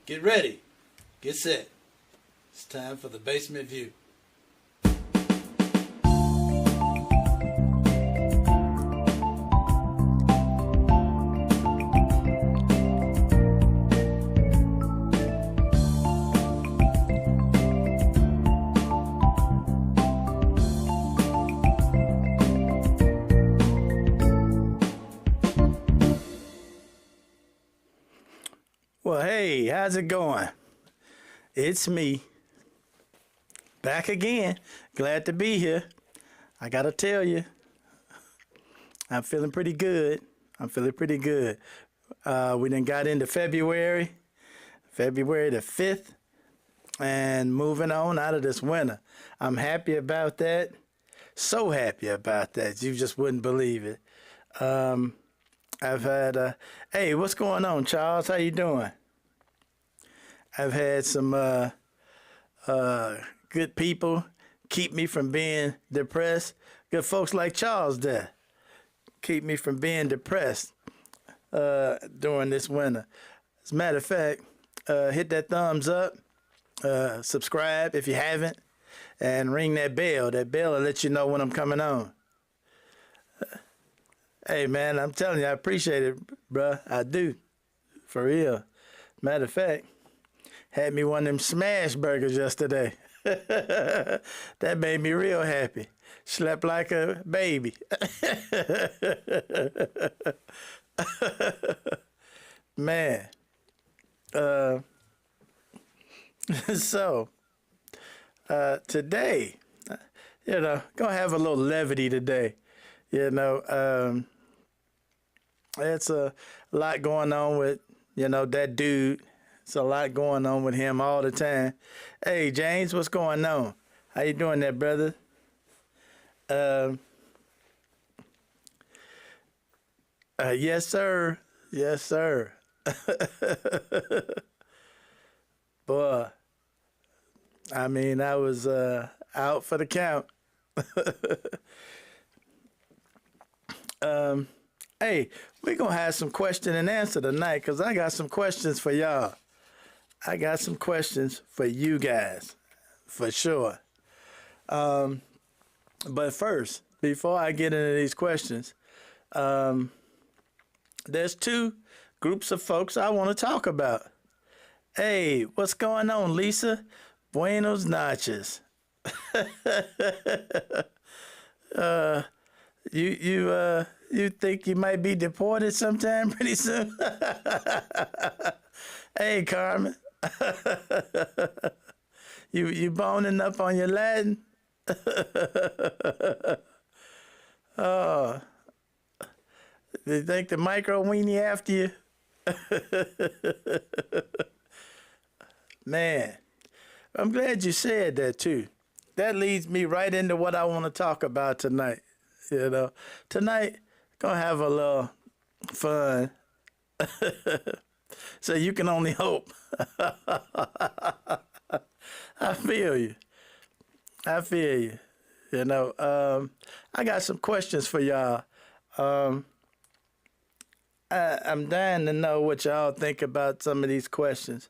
Get ready. Get set. It's time for the basement view. Well, hey, how's it going? It's me. Back again. Glad to be here. I gotta tell you, I'm feeling pretty good. We done got into February the 5th, and moving on out of this winter. I'm happy about that. So happy about that. You just wouldn't believe it. I've had, hey, what's going on, Charles? How you doing? I've had some good people keep me from being depressed. Good folks like Charles there keep me from being depressed during this winter. As a matter of fact, hit that thumbs up, subscribe if you haven't, and ring that bell. That bell will let you know when I'm coming on. Hey, man, I'm telling you, I appreciate it, bruh. I do. For real. Matter of fact, had me one of them smash burgers yesterday. That made me real happy. Slept like a baby. Man. So, today, gonna have a little levity today. It's a lot going on with, that dude. It's a lot going on with him all the time. Hey, James, what's going on? How you doing there, brother? Yes, sir. Yes, sir. Boy, I mean, I was out for the count. Hey, we're going to have some question and answer tonight because I got some questions for y'all. I got some questions for you guys, for sure. But first, before I get into these questions, there's two groups of folks I want to talk about. Hey, what's going on, Lisa? Buenos noches. You think you might be deported sometime pretty soon? Hey, Carmen. You boning up on your Latin? Oh, you think the micro weenie after you? Man, I'm glad you said that too. That leads me right into what I want to talk about tonight. Tonight, gonna have a little fun. So you can only hope. I feel you. I got some questions for y'all. I'm dying to know what y'all think about some of these questions.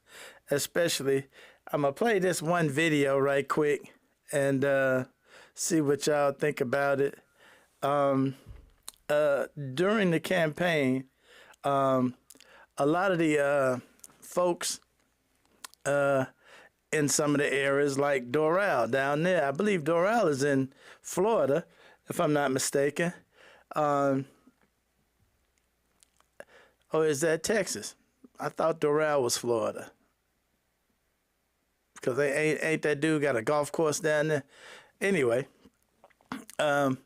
Especially, I'm going to play this one video right quick and see what y'all think about it. During the campaign, a lot of the folks in some of the areas like Doral down there, I believe Doral is in Florida, if I'm not mistaken. Or is that Texas? I thought Doral was Florida. Because ain't that dude got a golf course down there? Anyway, a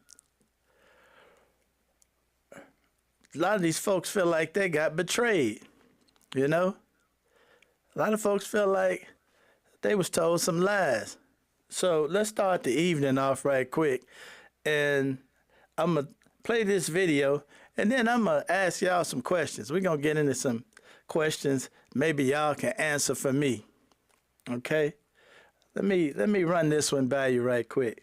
lot of these folks feel like they got betrayed, A lot of folks feel like they was told some lies. So let's start the evening off right quick. And I'm going to play this video, and then I'm going to ask y'all some questions. We're going to get into some questions maybe y'all can answer for me. Okay? Let me run this one by you right quick.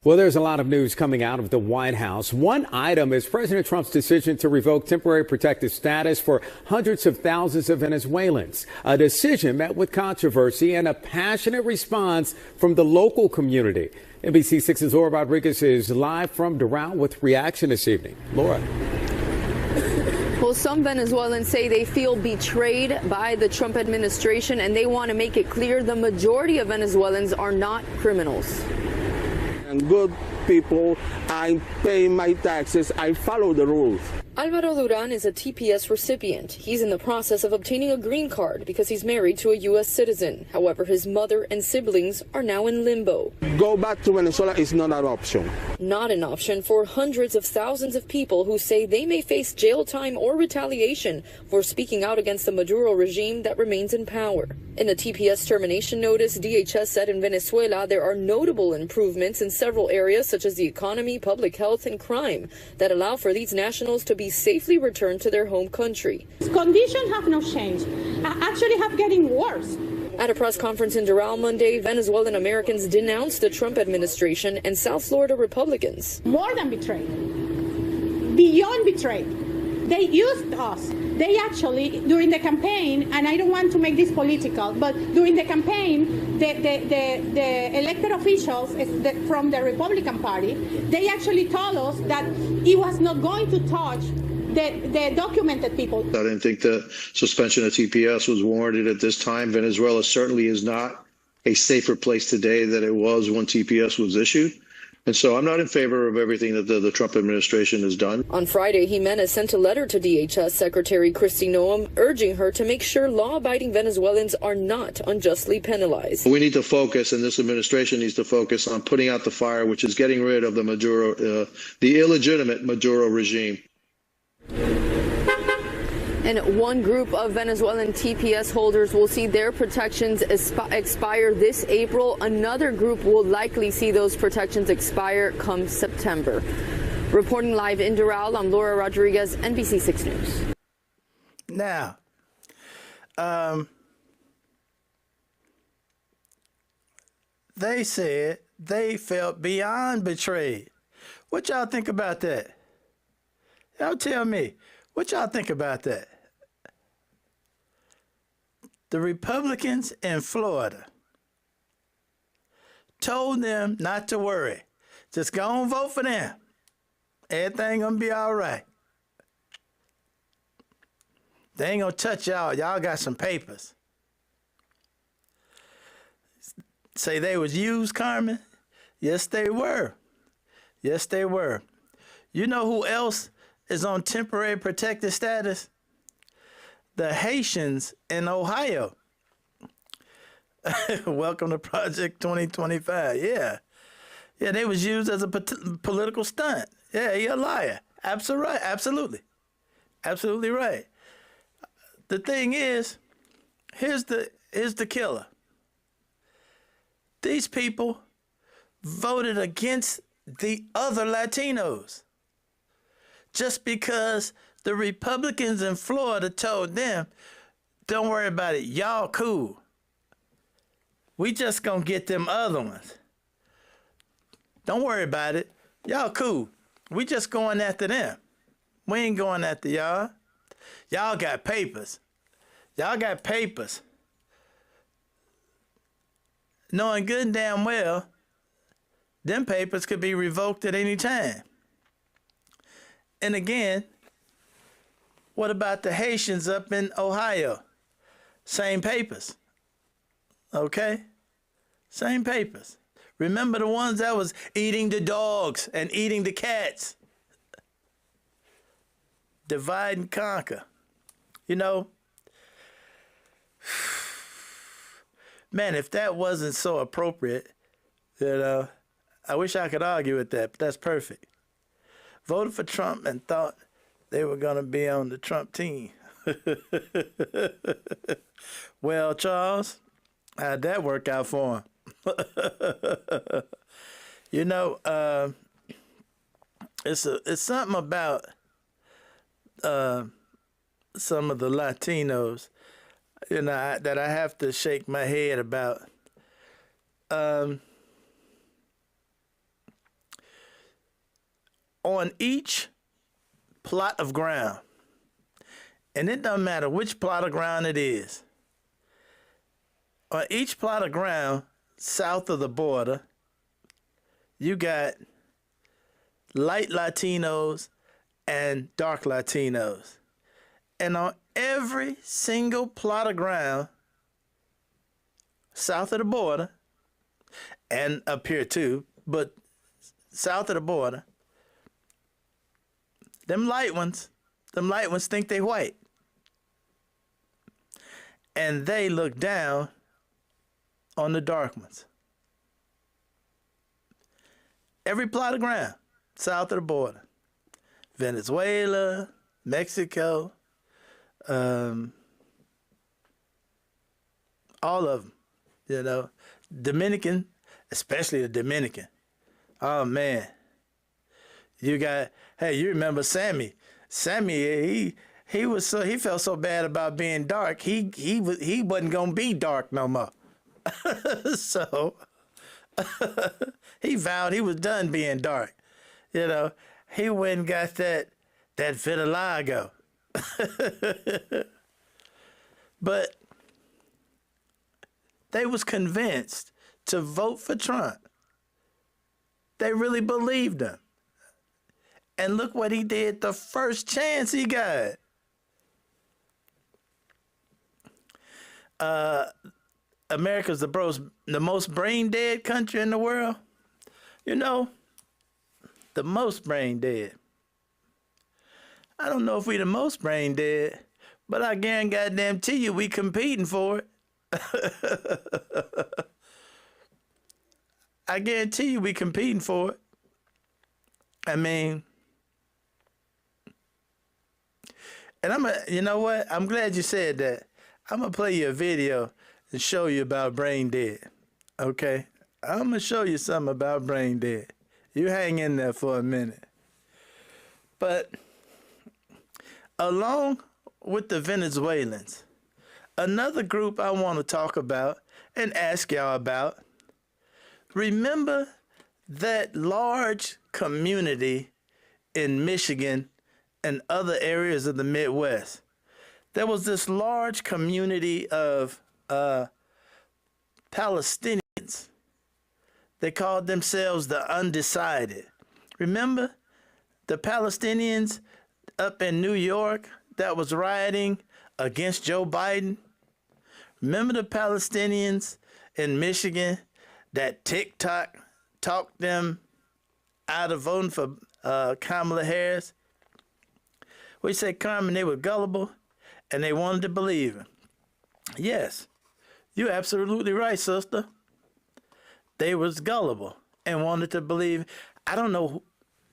Well, there's a lot of news coming out of the White House. One item is President Trump's decision to revoke temporary protected status for hundreds of thousands of Venezuelans. A decision met with controversy and a passionate response from the local community. NBC6's Laura Rodriguez is live from Doral with reaction this evening. Laura. Well, some Venezuelans say they feel betrayed by the Trump administration, and they want to make it clear the majority of Venezuelans are not criminals. And good people, I pay my taxes, I follow the rules. Alvaro Duran is a TPS recipient. He's in the process of obtaining a green card because he's married to a U.S. citizen. However, his mother and siblings are now in limbo. Go back to Venezuela is not an option. Not an option for hundreds of thousands of people who say they may face jail time or retaliation for speaking out against the Maduro regime that remains in power. In the TPS termination notice, DHS said in Venezuela there are notable improvements in several areas such as the economy, public health, and crime that allow for these nationals to be safely returned to their home country. Conditions have not changed, actually have getting worse. At a press conference in Doral Monday, Venezuelan Americans denounced the Trump administration and South Florida Republicans. More than betrayed, beyond betrayed. They used us. They actually, during the campaign, and I don't want to make this political, but during the campaign, the elected officials from the Republican Party, they actually told us that he was not going to touch the documented people. I didn't think the suspension of TPS was warranted at this time. Venezuela certainly is not a safer place today than it was when TPS was issued. And so I'm not in favor of everything that the Trump administration has done. On Friday, Jimenez sent a letter to DHS Secretary Kristi Noem urging her to make sure law-abiding Venezuelans are not unjustly penalized. We need to focus, and this administration needs to focus on putting out the fire, which is getting rid of the Maduro, the illegitimate Maduro regime. And one group of Venezuelan TPS holders will see their protections expire this April. Another group will likely see those protections expire come September. Reporting live in Doral, I'm Laura Rodriguez, NBC6 News. Now, they said they felt beyond betrayed. What y'all think about that? Y'all tell me. What y'all think about that? The Republicans in Florida told them not to worry. Just go and vote for them. Everything gonna be all right. They ain't gonna touch y'all. Y'all got some papers. Say they was used, Carmen? Yes, they were. Yes, they were. You know who else is on temporary protected status? The Haitians in Ohio. Welcome to Project 2025. Yeah, they was used as a political stunt. Yeah, he a liar. Absolutely right. The thing is, here's the killer. These people voted against the other Latinos just because the Republicans in Florida told them, don't worry about it, y'all cool. We just gonna get them other ones. Don't worry about it, y'all cool. We just going after them. We ain't going after y'all. Y'all got papers. Knowing good and damn well, them papers could be revoked at any time. And again, what about the Haitians up in Ohio? Same papers. Okay? Same papers. Remember the ones that was eating the dogs and eating the cats? Divide and conquer. You know, man, if that wasn't so appropriate, I wish I could argue with that, but that's perfect. Voted for Trump and thought they were going to be on the Trump team. Well, Charles, how'd that work out for him? You know, it's something about some of the Latinos, you know, that I have to shake my head about. on each plot of ground, and it doesn't matter which plot of ground it is, on each plot of ground south of the border, you got light Latinos and dark Latinos. And on every single plot of ground south of the border, and up here too, but south of the border, them light ones think they white. And they look down on the dark ones. Every plot of ground south of the border. Venezuela, Mexico, all of them, you know. Dominican, especially the Dominican. Oh, man. You remember Sammy. Sammy, he felt so bad about being dark, he wasn't going to be dark no more. So he vowed he was done being dark. You know, he went and got that vitiligo. But they was convinced to vote for Trump. They really believed him. And look what he did the first chance he got. America's the most brain dead country in the world. You know, the most brain dead. I don't know if we the most brain dead, but I guarantee you we competing for it. I guarantee you we competing for it. I mean, and you know what? I'm glad you said that. I'm gonna play you a video and show you about brain dead. Okay? I'm gonna show you something about brain dead. You hang in there for a minute. But along with the Venezuelans, another group I want to talk about and ask y'all about. Remember that large community in Michigan and other areas of the Midwest? There was this large community of Palestinians. They called themselves the Undecided. Remember the Palestinians up in New York that was rioting against Joe Biden? Remember the Palestinians in Michigan that TikTok talked them out of voting for Kamala Harris? We said, Carmen, they were gullible and they wanted to believe him. Yes, you're absolutely right, sister. They was gullible and wanted to believe. I don't know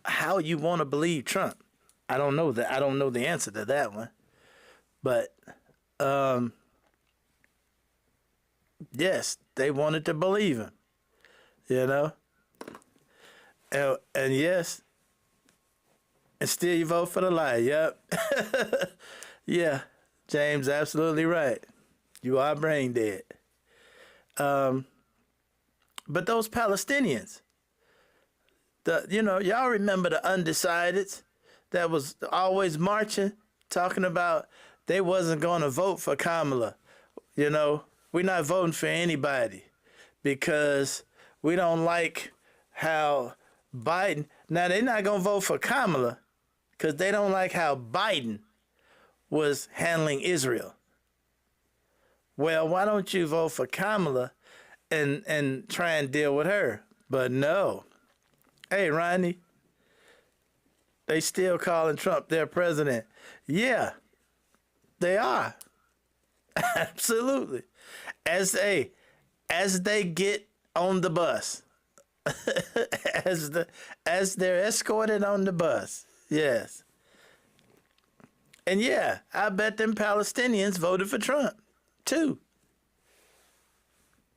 how you want to believe Trump. I don't know that. I don't know the answer to that one. But yes, they wanted to believe him. You know? And yes, and still you vote for the lie. Yep. Yeah, James, absolutely right. You are brain dead. But those Palestinians, y'all remember the Undecideds that was always marching, talking about they wasn't going to vote for Kamala. You know, we're not voting for anybody because we don't like how Biden. Now, they're not going to vote for Kamala because they don't like how Biden was handling Israel. Well, why don't you vote for Kamala and try and deal with her? But no. Hey, Ronnie, they still calling Trump their president. Yeah, they are. Absolutely. As they get on the bus, as they're escorted on the bus. Yes. And yeah, I bet them Palestinians voted for Trump too.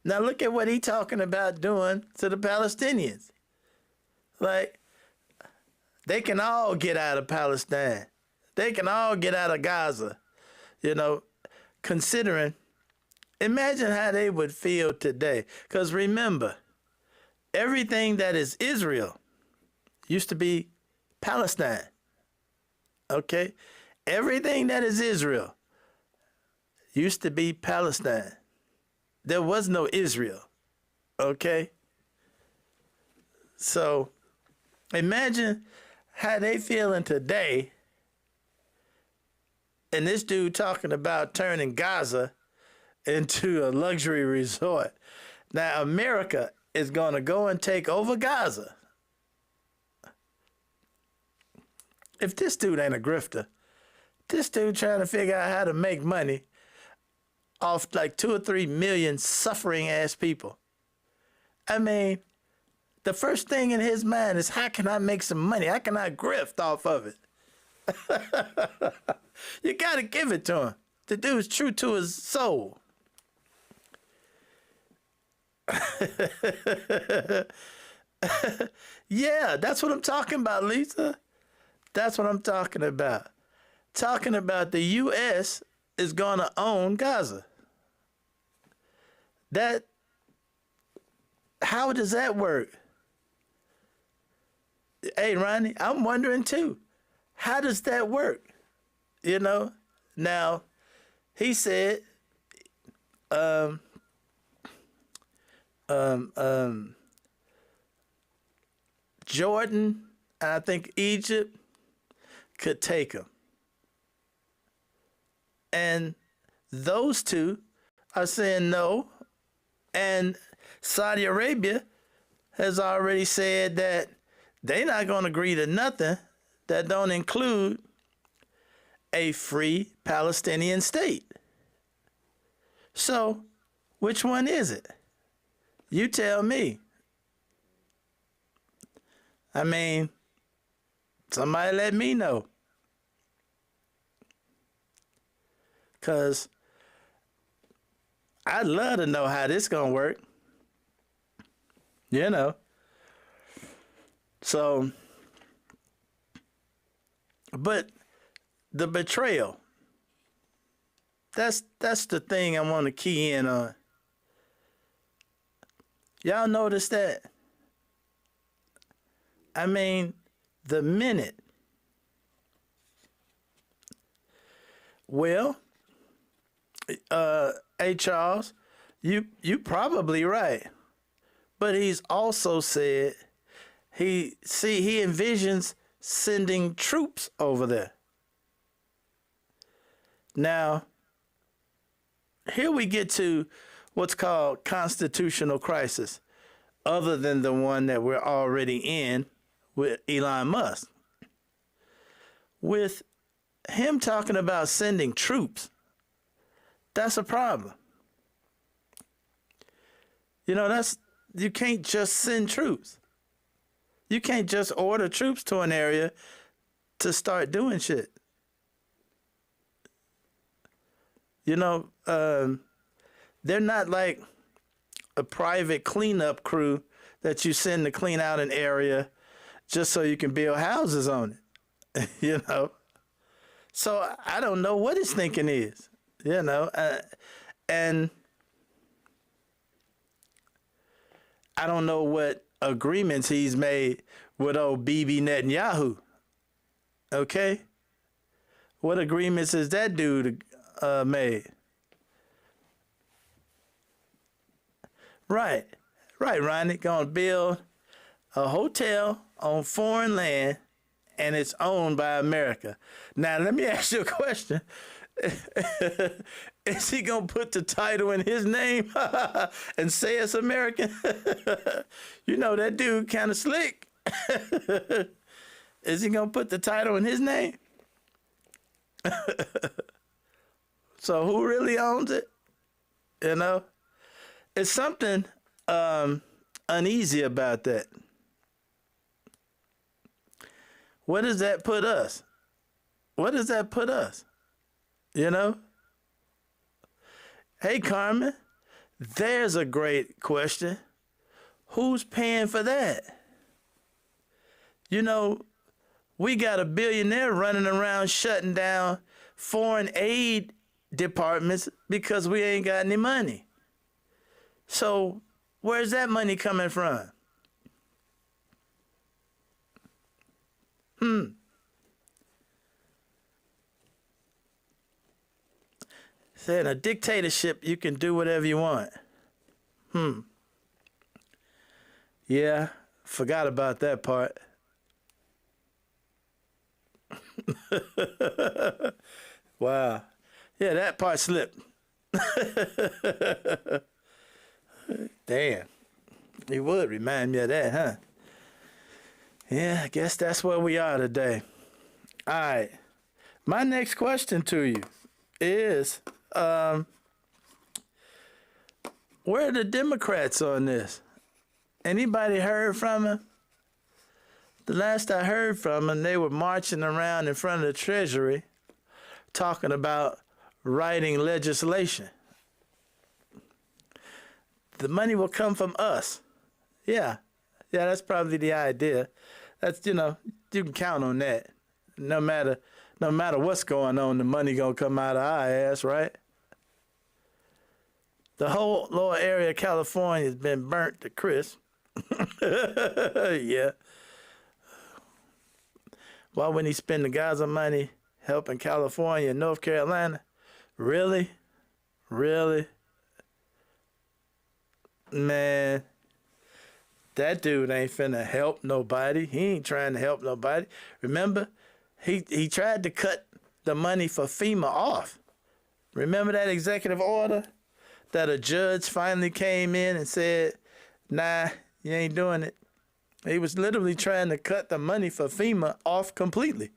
Now look at what he talking about doing to the Palestinians. Like, they can all get out of Palestine. They can all get out of Gaza. You know, considering, imagine how they would feel today. Because remember, everything that is Israel used to be Palestine. Okay? Everything that is Israel used to be Palestine. There was no Israel. Okay? So imagine how they feeling today, and this dude talking about turning Gaza into a luxury resort. Now America is going to go and take over Gaza. If this dude ain't a grifter, this dude trying to figure out how to make money off like 2 or 3 million suffering ass people. I mean, the first thing in his mind is, how can I make some money? How can I grift off of it? You got to give it to him. The dude's true to his soul. Yeah, that's what I'm talking about, Lisa. That's what I'm talking about. Talking about the U.S. is going to own Gaza. How does that work? Hey, Ronnie, I'm wondering too. How does that work? You know? Now, he said, Jordan, and I think Egypt could take him. And those two are saying no. And Saudi Arabia has already said that they're not going to agree to nothing that don't include a free Palestinian state. So, which one is it? You tell me. I mean, somebody let me know. Because I'd love to know how this going to work. You know. So, but the betrayal, that's the thing I want to key in on. Y'all notice that? I mean, the minute. Well, hey Charles, you probably right. But he's also said he envisions sending troops over there. Now, here we get to what's called constitutional crisis, other than the one that we're already in with Elon Musk. With him talking about sending troops, that's a problem. You know, you can't just send troops. You can't just order troops to an area to start doing shit. You know, they're not like a private cleanup crew that you send to clean out an area just so you can build houses on it. You know? So I don't know what his thinking is, you know? And I don't know what agreements he's made with old Bibi Netanyahu. Okay? What agreements has that dude made? Right, Ronnie. Gonna build a hotel on foreign land, and it's owned by America. Now, let me ask you a question. Is he gonna put the title in his name and say it's American? You know, that dude kind of slick. Is he gonna put the title in his name? So who really owns it? You know, it's something uneasy about that. What does that put us? What does that put us? You know? Hey, Carmen, there's a great question. Who's paying for that? You know, we got a billionaire running around shutting down foreign aid departments because we ain't got any money. So where's that money coming from? Said in a dictatorship, you can do whatever you want. Yeah, forgot about that part. Wow. Yeah, that part slipped. Damn. You would remind me of that, huh? Yeah, I guess that's where we are today. All right. My next question to you is, where are the Democrats on this? Anybody heard from them? The last I heard from them, they were marching around in front of the Treasury talking about writing legislation. The money will come from us. Yeah, that's probably the idea. That's, you can count on that. No matter what's going on, the money gonna come out of our ass, right? The whole lower area of California has been burnt to crisp. Yeah. Why wouldn't he spend the Gaza money helping California and North Carolina? Really? Really? Man, that dude ain't finna help nobody. He ain't trying to help nobody. Remember, he tried to cut the money for FEMA off. Remember that executive order that a judge finally came in and said, nah, you ain't doing it. He was literally trying to cut the money for FEMA off completely.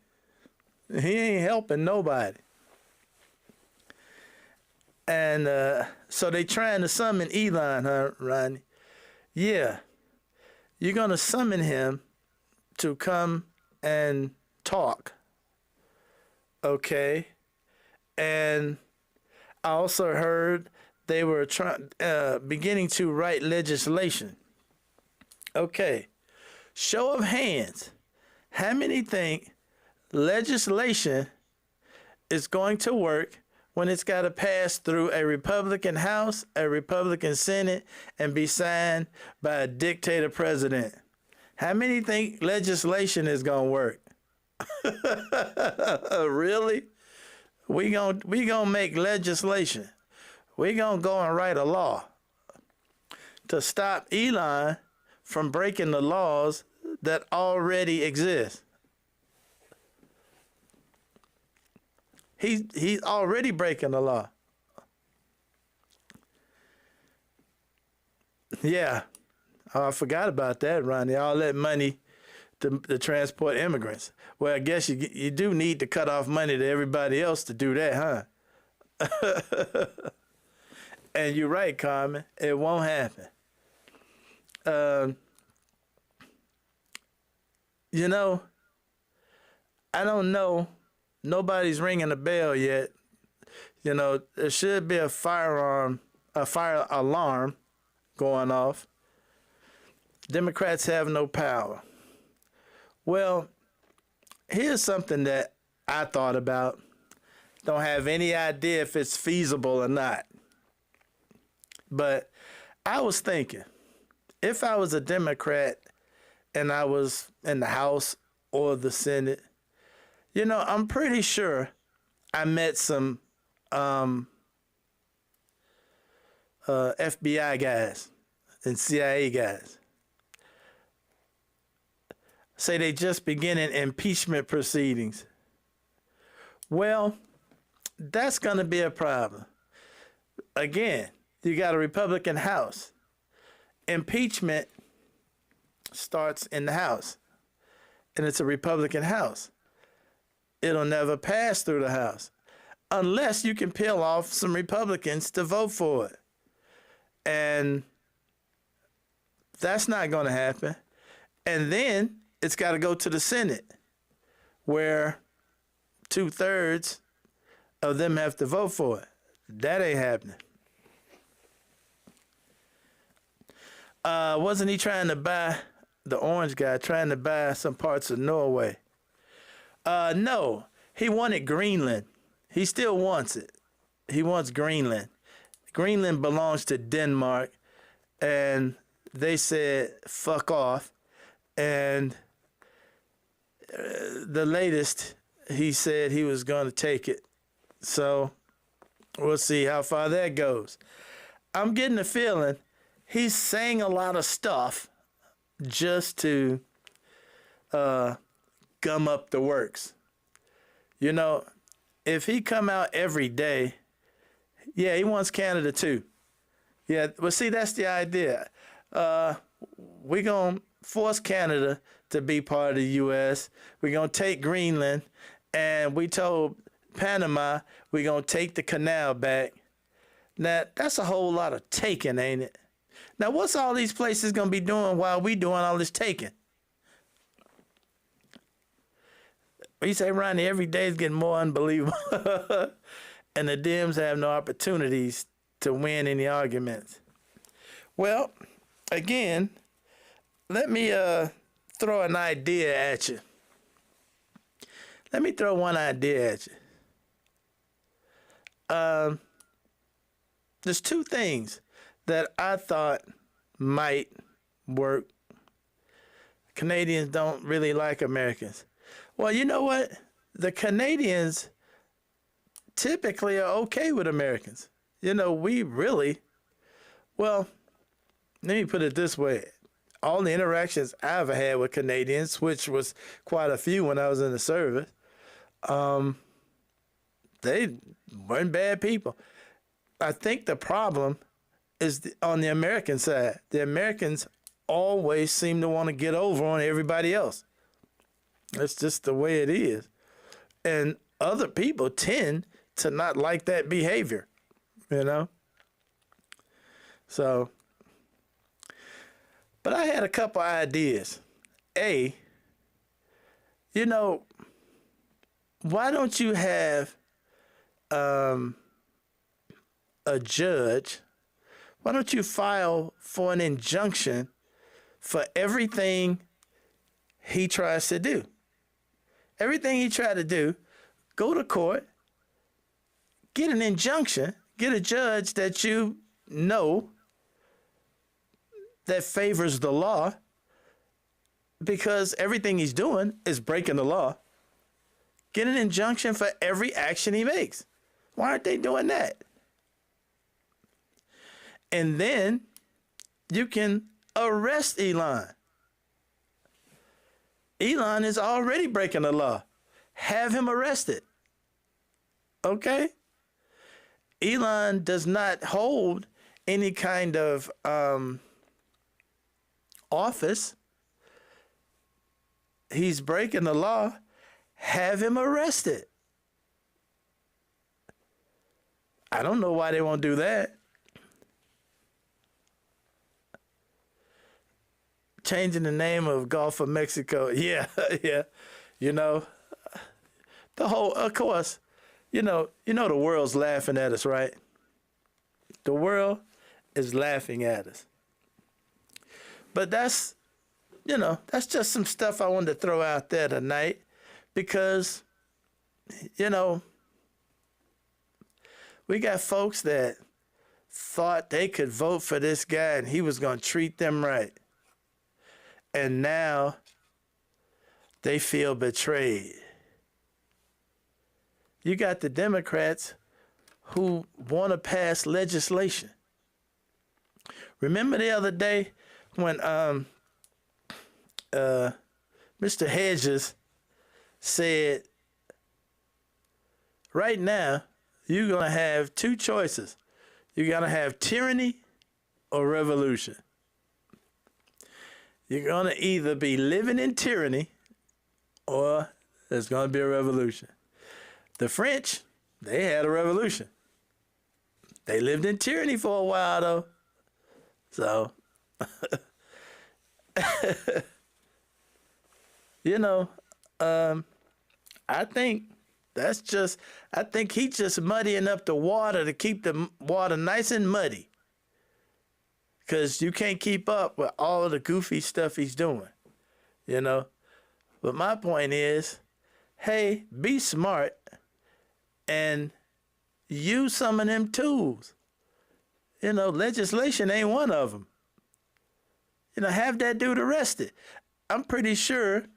He ain't helping nobody. And so they trying to summon Elon, huh, Ronnie? Yeah. You're going to summon him to come and talk. Okay. And I also heard they were beginning to write legislation. Okay. Show of hands. How many think legislation is going to work when it's got to pass through a Republican House, a Republican Senate, and be signed by a dictator president? How many think legislation is going to work? Really? We gonna make legislation. We gonna go and write a law to stop Elon from breaking the laws that already exist. He's already breaking the law. Yeah. Oh, I forgot about that, Ronnie. All that money to transport immigrants. Well, I guess you do need to cut off money to everybody else to do that, huh? And you're right, Carmen. It won't happen. I don't know. Nobody's ringing a bell yet. There should be a fire alarm going off. Democrats have no power. Well, here's something that I thought about. Don't have any idea if it's feasible or not. But I was thinking, if I was a Democrat and I was in the House or the Senate, I'm pretty sure I met some FBI guys and CIA guys. Say they just beginning impeachment proceedings. Well, that's going to be a problem. Again, you got a Republican House. Impeachment starts in the House, and it's a Republican House. It'll never pass through the House unless you can peel off some Republicans to vote for it. And that's not going to happen. And then it's got to go to the Senate, where 2/3 of them have to vote for it. That ain't happening. Wasn't he trying to buy, the orange guy, trying to buy some parts of Norway? No, he wanted Greenland. He still wants it. He wants Greenland. Greenland belongs to Denmark, and they said, fuck off. And the latest, he said he was going to take it. So we'll see how far that goes. I'm getting the feeling he's saying a lot of stuff just to gum up the works. You know, if he come out every day, yeah, he wants Canada too. Yeah, well, see, that's the idea. We're going to force Canada to be part of the U.S. We're going to take Greenland, and we told Panama we're going to take the canal back. Now, that's a whole lot of taking, ain't it? Now, what's all these places going to be doing while we doing all this taking? You say, Ronnie, every day is getting more unbelievable. And the Dems have no opportunities to win any arguments. Well, again, let me throw an idea at you. Let me throw one idea at you. There's two things that I thought might work. Canadians don't really like Americans. Well, you know what? The Canadians typically are okay with Americans. You know, we really, well, let me put it this way. All the interactions I've had with Canadians, which was quite a few when I was in the service, they weren't bad people. I think the problem is on the American side. The Americans always seem to want to get over on everybody else. That's just the way it is. And other people tend to not like that behavior, you know? So, but I had a couple ideas. A, you know, why don't you have a judge, why don't you file for an injunction for everything he tries to do? Everything he tried to do, go to court, get an injunction, get a judge that you know that favors the law, because everything he's doing is breaking the law. Get an injunction for every action he makes. Why aren't they doing that? And then you can arrest Elon. Elon is already breaking the law. Have him arrested. Okay? Elon does not hold any kind of office. He's breaking the law. Have him arrested. I don't know why they won't do that. Changing the name of Gulf of Mexico. Yeah, yeah. You know, the whole, of course, you know the world's laughing at us, right? The world is laughing at us. But that's, you know, that's just some stuff I wanted to throw out there tonight because, you know, we got folks that thought they could vote for this guy and he was going to treat them right. And now they feel betrayed. You got the Democrats who want to pass legislation. Remember the other day when Mr. Hedges said, right now, you're going to have two choices. You're going to have tyranny or revolution. You're going to either be living in tyranny or there's going to be a revolution. The French, they had a revolution. They lived in tyranny for a while, though. So, you know, I think he's just muddying up the water to keep the water nice and muddy. Because you can't keep up with all of the goofy stuff he's doing, you know. But my point is, hey, be smart and use some of them tools. You know, legislation ain't one of them. You know, have that dude arrested. I'm pretty sure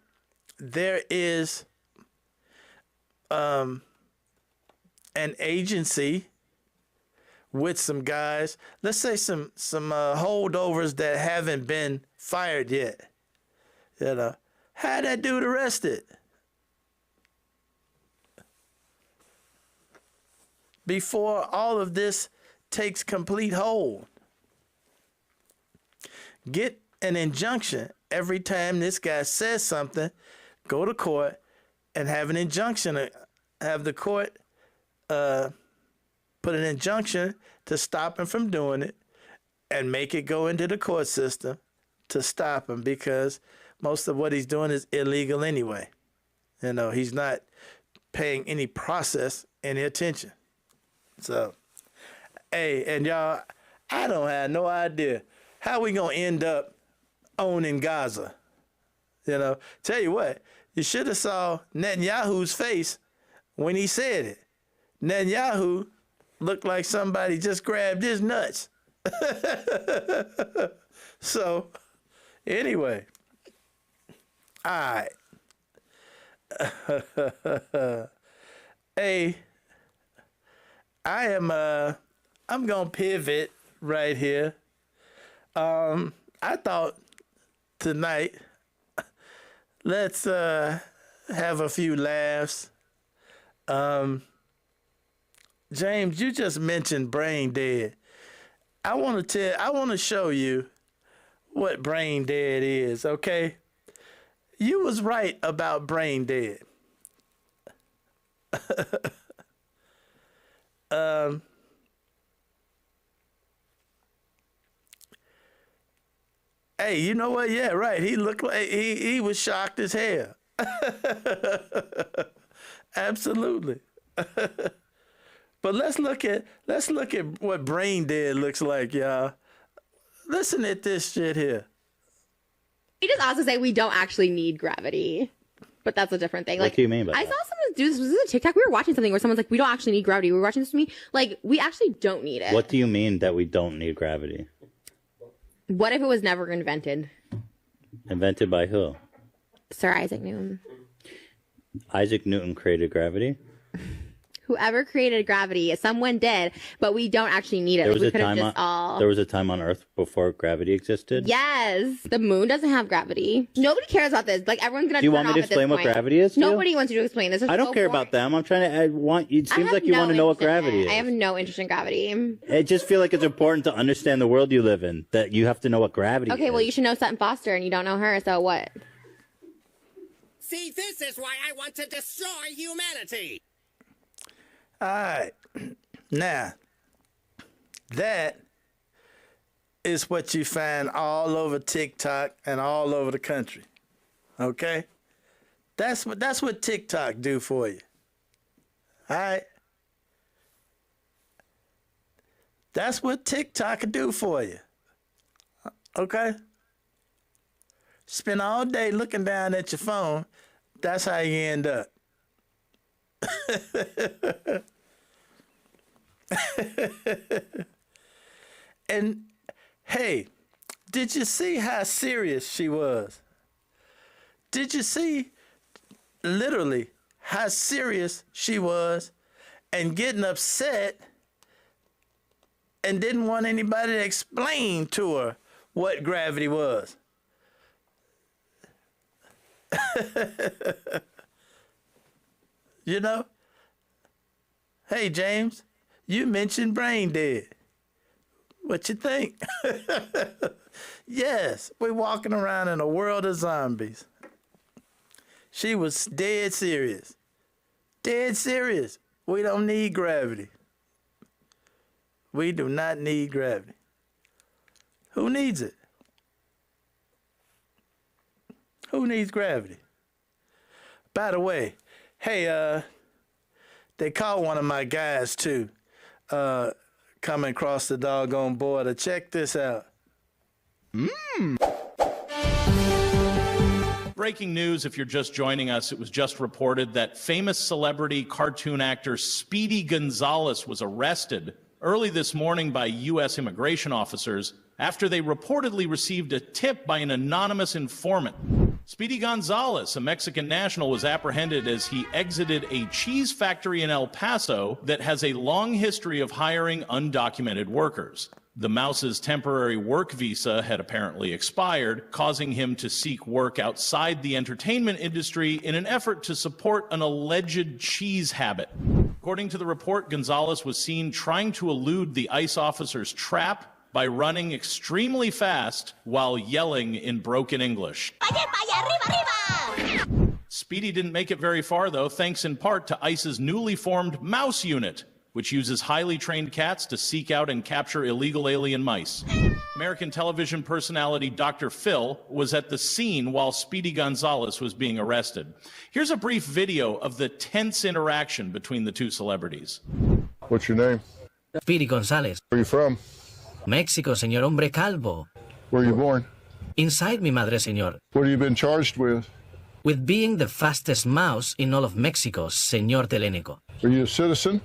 there is an agency with some guys, let's say some holdovers that haven't been fired yet, had that dude arrested before all of this takes complete hold. Get an injunction every time this guy says something, go to court and have an injunction, have the court put an injunction to stop him from doing it and make it go into the court system to stop him, because most of what he's doing is illegal anyway. He's not paying any process any attention. So, hey, and y'all, I don't have no idea how we gonna end up owning Gaza. Tell you what, you should have saw Netanyahu's face when he said it. Netanyahu looked like somebody just grabbed his nuts. So, anyway, all right. Hey, I'm gonna pivot right here. I thought tonight, let's have a few laughs. James, you just mentioned brain dead. I want to show you what brain dead is, okay? You was right about brain dead. Hey, you know what? Yeah, right. He looked like he was shocked as hell. Absolutely. But let's look at what brain dead looks like, y'all. Listen at this shit here. He just also say we don't actually need gravity, but that's a different thing. What do you mean by that? I saw someone do this. Was this a TikTok? We were watching something where someone's like, "We don't actually need gravity." We were watching this to me. Like, we actually don't need it. What do you mean that we don't need gravity? What if it was never invented? Invented by who? Sir Isaac Newton. Isaac Newton created gravity? Whoever created gravity, someone did, but we don't actually need it. There was, we a time there was a time on Earth before gravity existed? Yes. The moon doesn't have gravity. Nobody cares about this. Like, everyone's going to turn off at this point. Do you want me to explain what gravity is? Nobody wants you to explain this. I don't care about them. I'm trying to it seems like you want to know what gravity is. I have no interest in gravity. I just feel like it's important to understand the world you live in, that you have to know what gravity is. Okay, well, you should know Sutton Foster, and you don't know her, so what? See, this is why I want to destroy humanity. All right. Now, that is what you find all over TikTok and all over the country. Okay? That's what TikTok do for you. All right? That's what TikTok do for you. Okay? Spend all day looking down at your phone. That's how you end up. And hey, did you see how serious she was? Did you see literally how serious she was and getting upset and didn't want anybody to explain to her what gravity was? You know? Hey, James, you mentioned brain dead. What you think? Yes, we're walking around in a world of zombies. She was dead serious. Dead serious. We don't need gravity. We do not need gravity. Who needs it? Who needs gravity? By the way, hey, they caught one of my guys too, coming across the doggone border. Check this out. Breaking news, if you're just joining us, it was just reported that famous celebrity cartoon actor Speedy Gonzalez was arrested early this morning by U.S. immigration officers after they reportedly received a tip by an anonymous informant. Speedy Gonzalez, a Mexican national, was apprehended as he exited a cheese factory in El Paso that has a long history of hiring undocumented workers. The mouse's temporary work visa had apparently expired, causing him to seek work outside the entertainment industry in an effort to support an alleged cheese habit. According to the report, Gonzalez was seen trying to elude the ICE officer's trap by running extremely fast while yelling in broken English. Speedy didn't make it very far, though, thanks in part to ICE's newly formed Mouse Unit, which uses highly trained cats to seek out and capture illegal alien mice. American television personality Dr. Phil was at the scene while Speedy Gonzalez was being arrested. Here's a brief video of the tense interaction between the two celebrities. What's your name? Speedy Gonzalez. Where are you from? Mexico, señor hombre calvo. Where were you born? Inside mi madre, señor. What have you been charged with? With being the fastest mouse in all of Mexico, señor Telenico. Are you a citizen?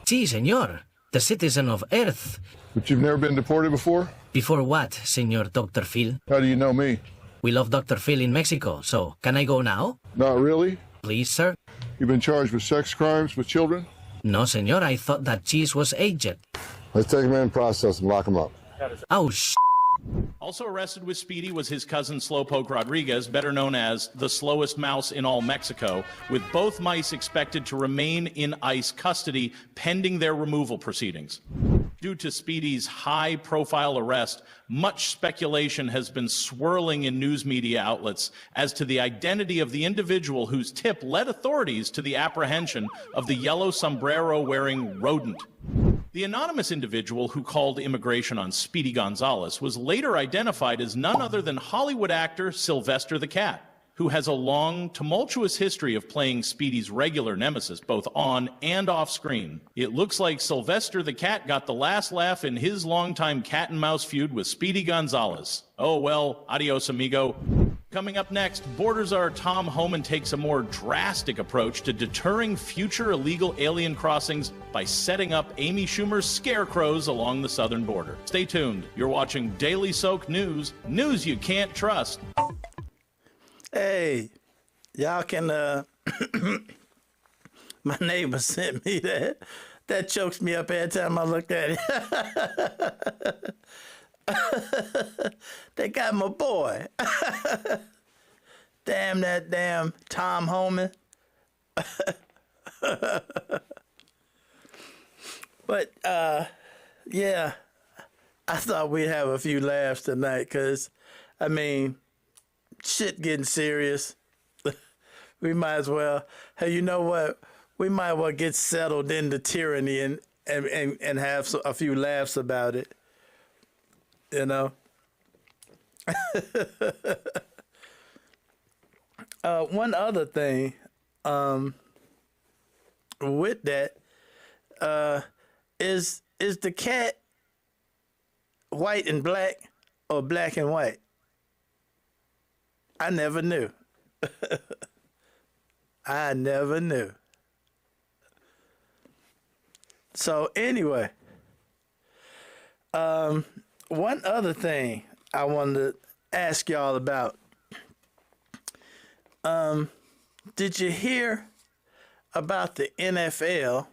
Sí, señor. The citizen of Earth. But you've never been deported before? Before what, señor Dr. Phil? How do you know me? We love Dr. Phil in Mexico, so can I go now? Not really. Please, sir? You've been charged with sex crimes with children? No, señor. I thought that cheese was aged. Let's take him in, process him, lock him up. Oh, Also arrested with Speedy was his cousin Slowpoke Rodriguez, better known as the slowest mouse in all Mexico, with both mice expected to remain in ICE custody pending their removal proceedings. Due to Speedy's high-profile arrest, much speculation has been swirling in news media outlets as to the identity of the individual whose tip led authorities to the apprehension of the yellow sombrero-wearing rodent. The anonymous individual who called immigration on Speedy Gonzalez was later identified as none other than Hollywood actor Sylvester the Cat, who has a long, tumultuous history of playing Speedy's regular nemesis, both on and off screen. It looks like Sylvester the Cat got the last laugh in his longtime cat and mouse feud with Speedy Gonzalez. Oh well, adios amigo. Coming up next, border czar Tom Homan takes a more drastic approach to deterring future illegal alien crossings by setting up Amy Schumer's scarecrows along the southern border. Stay tuned. You're watching Daily Soak News, news you can't trust. Hey, y'all can, my neighbor sent me that. That chokes me up every time I look at it. They got my boy. Damn that damn Tom Homan. But, yeah, I thought we'd have a few laughs tonight because, I mean, shit getting serious. We might as well, hey, you know what? We might as well get settled into tyranny and have a few laughs about it. You know? One other thing with that is the cat white and black or black and white? I never knew. I never knew. So anyway, one other thing I wanted to ask y'all about. Did you hear about the NFL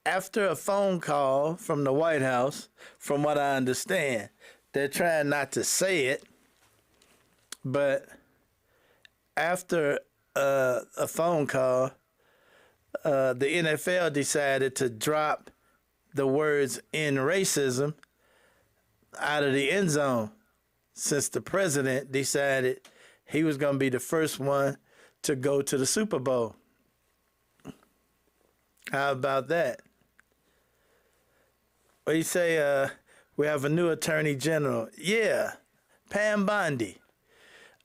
after a phone call from the White House? From what I understand, they're trying not to say it, but after a phone call, the NFL decided to drop the words "in racism" out of the end zone, since the president decided he was going to be the first one to go to the Super Bowl. How about that? What do you say? We have a new attorney general. Yeah, Pam Bondi.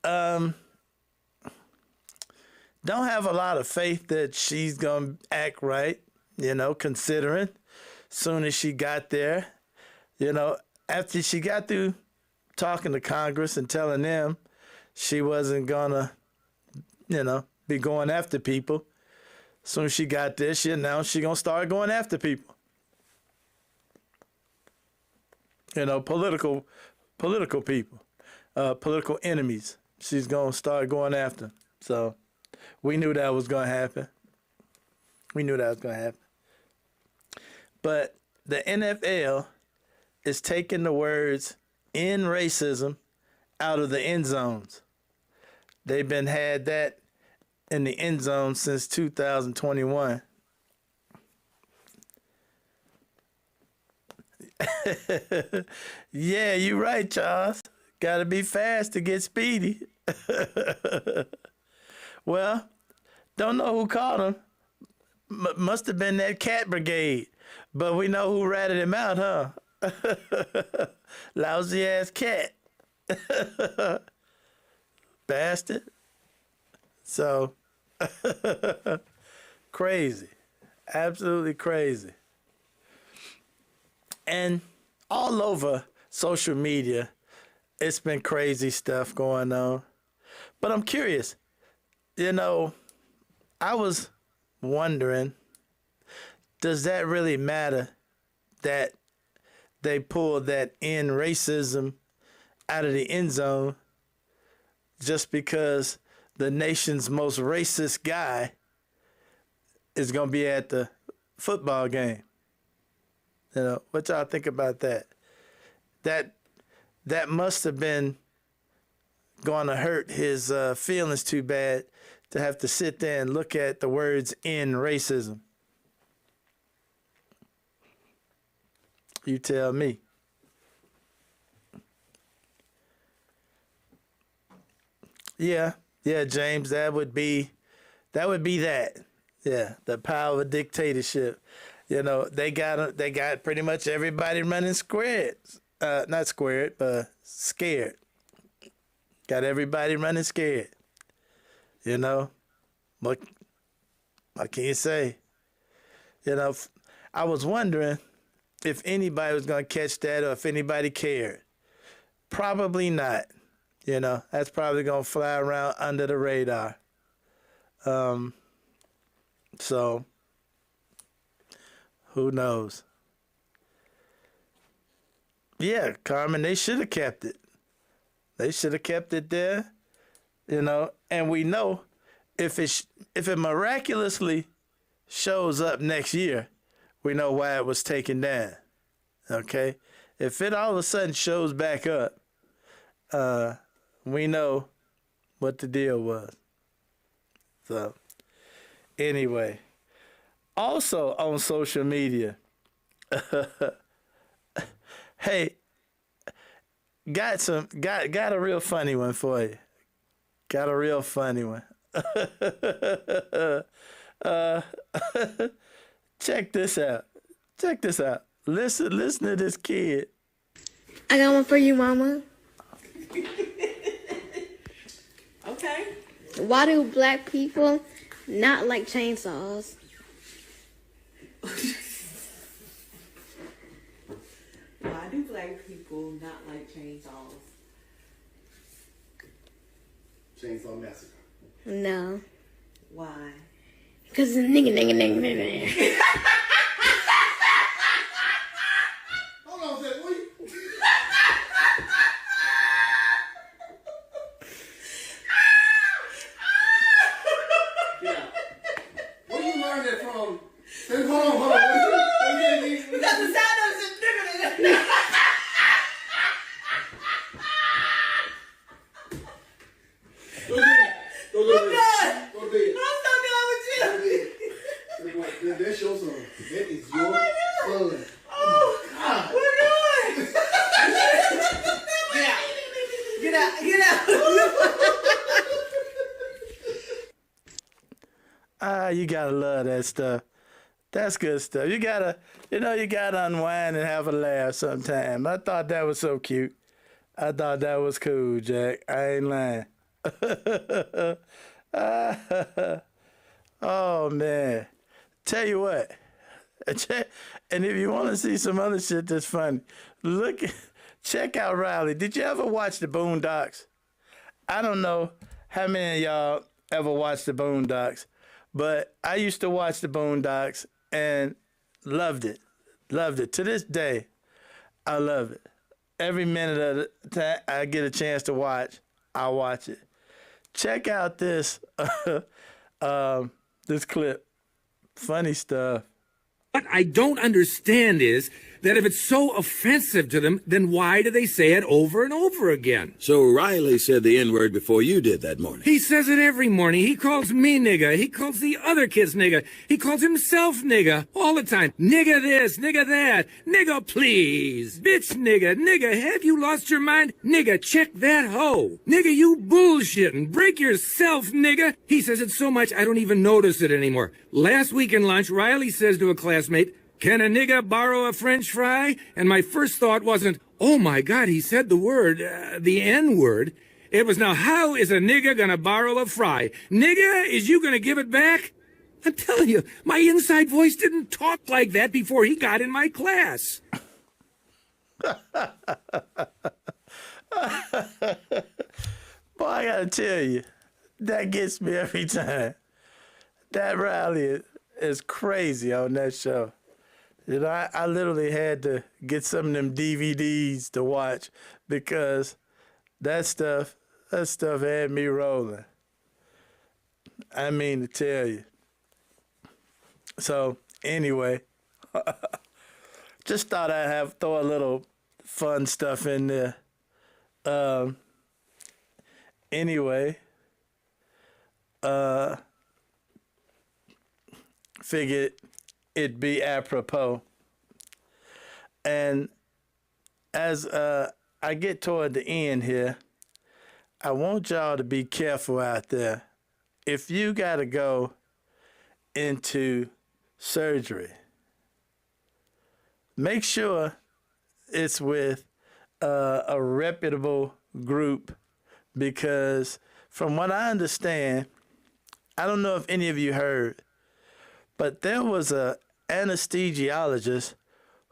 Don't have a lot of faith that she's going to act right, you know, considering soon as she got there, you know, after she got through talking to Congress and telling them she wasn't going to, you know, be going after people. Soon as she got there, she announced she's going to start going after people. You know, political people, political enemies, she's gonna start going after him. So we knew that was gonna happen. We knew that was gonna happen. But the NFL is taking the words "end racism" out of the end zones. They've been had that in the end zone since 2021. Yeah, you're right, Charles. Gotta be fast to get speedy. Well, don't know who caught him. Must have been that cat brigade. But we know who ratted him out, huh? Lousy ass cat. Bastard. So, crazy. Absolutely crazy. And all over social media, it's been crazy stuff going on. But I'm curious, I was wondering, does that really matter that they pulled that end racism out of the end zone just because the nation's most racist guy is going to be at the football game? What y'all think about that? That must have been going to hurt his feelings too bad to have to sit there and look at the words "end racism." You tell me. Yeah, James, that would be that. Yeah, the power of dictatorship. They got pretty much everybody running squared. Not squared, but scared. Got everybody running scared. What can you say? I was wondering if anybody was going to catch that or if anybody cared. Probably not. That's probably going to fly around under the radar. So, who knows? Yeah, Carmen, they should have kept it. They should have kept it there, and we know if it miraculously shows up next year, we know why it was taken down. Okay? If it all of a sudden shows back up, we know what the deal was. So, anyway, also on social media, hey, got a real funny one for you. Got a real funny one. Check this out. Listen to this kid. I got one for you, Mama. Okay. Why do black people not like chainsaws? Why do black people not like chainsaws? Chainsaw Massacre. No. Why? Because it's nigga. Hold on a second. What Where you learn that from? Hold on. Because the sound of it is nigga. That's your son. That is your son. Oh, God. We're good. Get out. You gotta love that stuff. That's good stuff. You gotta unwind and have a laugh sometime. I thought that was so cute. I thought that was cool, Jack. I ain't lying. Oh, man. Tell you what. And if you want to see some other shit that's funny, check out Riley. Did you ever watch the Boondocks? I don't know how many of y'all ever watched the Boondocks, but I used to watch the Boondocks and loved it. Loved it. To this day, I love it. Every minute of the time I get a chance to watch, I watch it. check out this this clip. Funny stuff. What I don't understand is that if it's so offensive to them, then why do they say it over and over again? So Riley said the N-word before you did that morning. He says it every morning. He calls me nigga. He calls the other kids nigga. He calls himself nigga all the time. Nigga this, nigga that, nigga please, bitch nigga, nigga, have you lost your mind? Nigga, check that hoe. Nigga, you bullshitting. Break yourself, nigga. He says it so much I don't even notice it anymore. Last week in lunch, Riley says to a classmate, "Can a nigga borrow a French fry?" And my first thought wasn't, oh my God, he said the word, the N-word. It was, now how is a nigga gonna borrow a fry? Nigga, is you gonna give it back? I'm telling you, my inside voice didn't talk like that before he got in my class. Boy, I gotta tell you, that gets me every time. That Riley is crazy on that show. You know, I literally had to get some of them DVDs to watch because that stuff had me rolling. I mean to tell you. So anyway, just thought I'd throw a little fun stuff in there. Anyway, figured it'd be apropos. And as I get toward the end here, I want y'all to be careful out there. If you got to go into surgery, make sure it's with a reputable group, because from what I understand, I don't know if any of you heard, but there was a anesthesiologist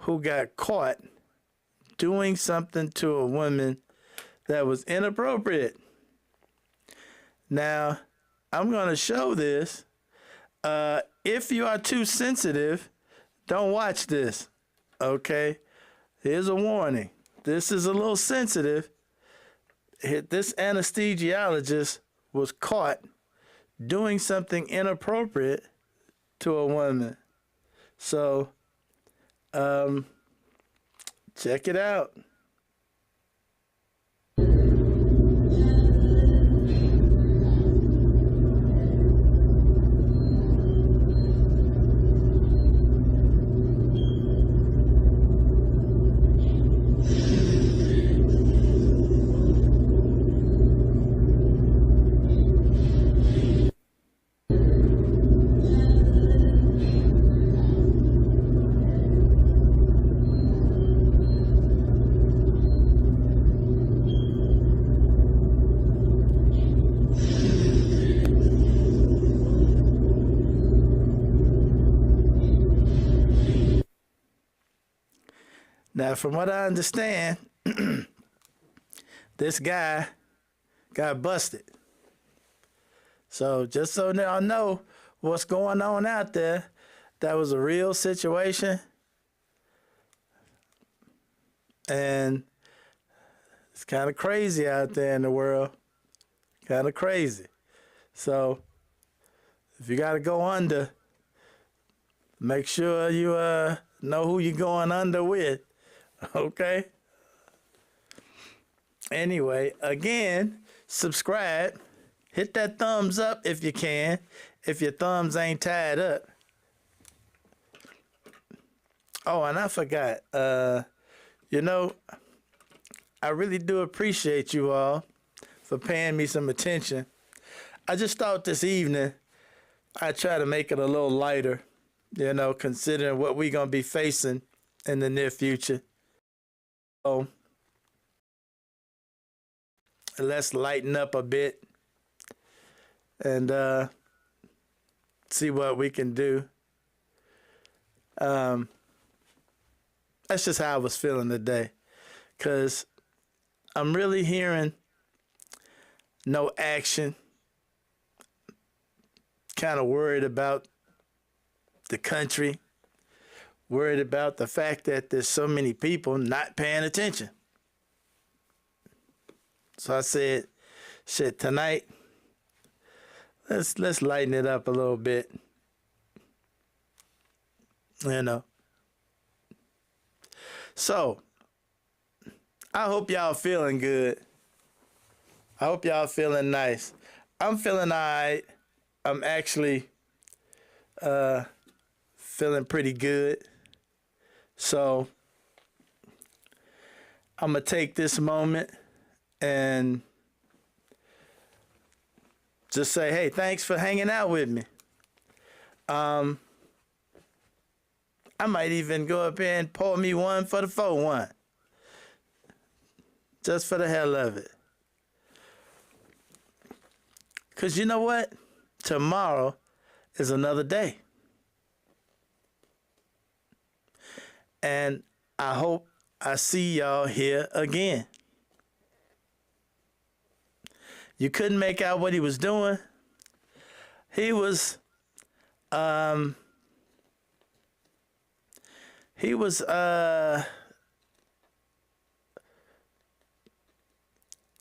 who got caught doing something to a woman that was inappropriate. Now, I'm going to show this. If you are too sensitive, don't watch this, okay? Here's a warning. This is a little sensitive. This anesthesiologist was caught doing something inappropriate to a woman. So, check it out. Now, from what I understand, this guy got busted. So just so y'all know what's going on out there, that was a real situation. And it's kind of crazy out there in the world. Kind of crazy. So if you got to go under, make sure you know who you're going under with. Okay? Anyway, again, subscribe. Hit that thumbs up if you can, if your thumbs ain't tied up. Oh, and I forgot. You know, I really do appreciate you all for paying me some attention. I just thought this evening I'd try to make it a little lighter, you know, considering what we're going to be facing in the near future. So let's lighten up a bit and see what we can do. That's just how I was feeling today, because I'm really hearing no action. Kind of worried about the country. Worried about the fact that there's so many people not paying attention. So I said, shit, tonight let's lighten it up a little bit. You know. So, I hope y'all feeling good. I hope y'all feeling nice. I'm feeling all right. I'm actually feeling pretty good. So, I'm going to take this moment and just say, hey, thanks for hanging out with me. I might even go up here and pour me one for the 4-1. Just for the hell of it. Because you know what? Tomorrow is another day. And I hope I see y'all here again. You couldn't make out what he was doing. He was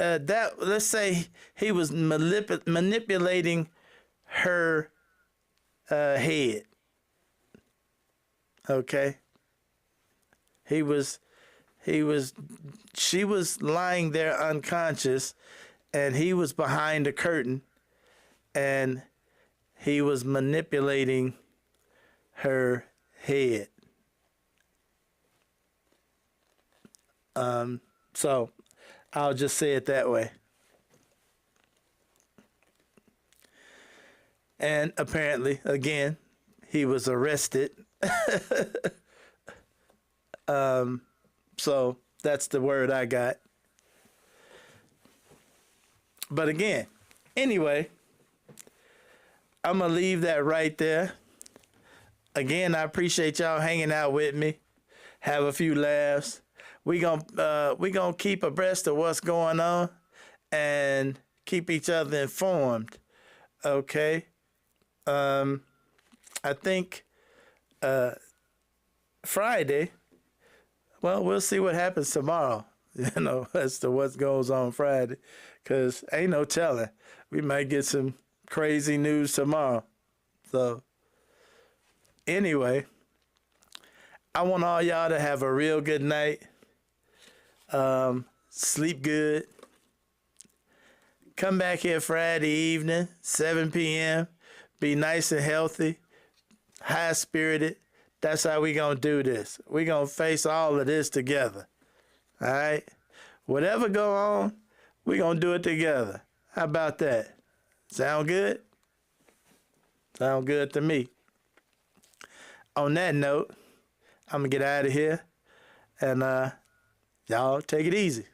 let's say he was manipulating her head. Okay. She was lying there unconscious, and he was behind the curtain, and he was manipulating her head. So I'll just say it that way. And apparently, again, he was arrested. So that's the word I got. But again, anyway, I'm going to leave that right there. Again, I appreciate y'all hanging out with me. Have a few laughs. We gonna keep abreast of what's going on and keep each other informed. Okay. I think Friday. Well, we'll see what happens tomorrow. You know, as to what goes on Friday, because ain't no telling. We might get some crazy news tomorrow. So anyway, I want all y'all to have a real good night. Sleep good. Come back here Friday evening, 7 p.m. Be nice and healthy, high-spirited. That's how we gonna do this. We gonna face all of this together. All right? Whatever go on, we gonna do it together. How about that? Sound good? Sound good to me. On that note, I'm gonna get out of here, and y'all take it easy.